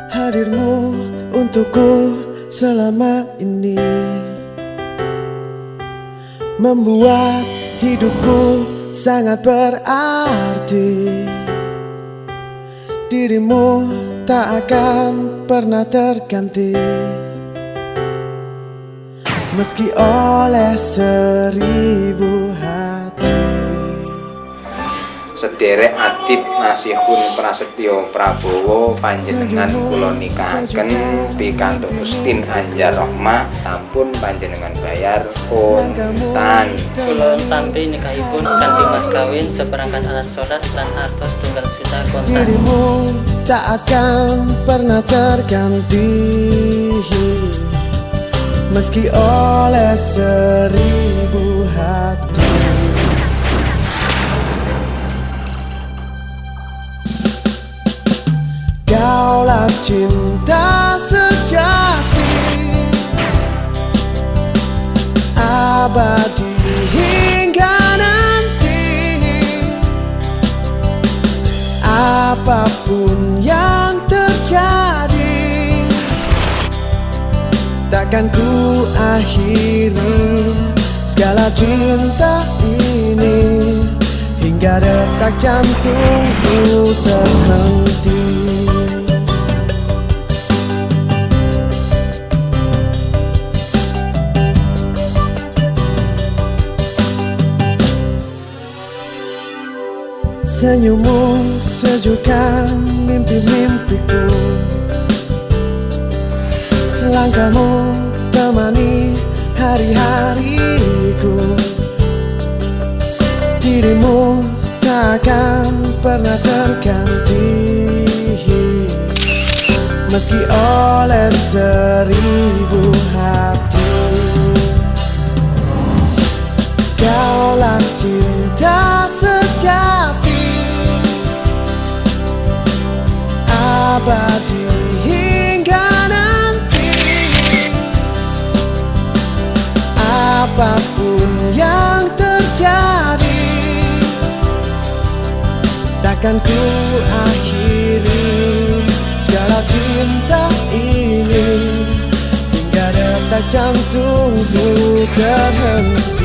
Hadirmu untukku selama ini membuat hidupku sangat berarti. Dirimu tak akan pernah terganti, meski oleh 1000 hati. Sederek Adip Nasihun Prasetyo Prabowo panjenengan kula nikahaken pikantuk Ustin Anjar Rohmah, sampun panjenengan bayar kontan. Kula tampi nikahipun kanthi mas kawin seperangkat alat sholat lan artos 1 juta kontan. Dirimu tak akan pernah terganti, meski oleh 1000 hati. Kaulah cinta sejati, abadi hingga nanti. Apapun yang terjadi, takkan ku akhiri segala cinta ini hingga detak jantungku terhenti. Senyummu sejukkan mimpi-mimpiku, langkahmu temani hari-hariku. Dirimu tak akan pernah terganti, meski oleh 1000 hati. Kaulah cinta sejati, abadi hingga nanti. Apapun yang terjadi, takkan ku akhiri segala cinta ini hingga detak jantungku terhenti.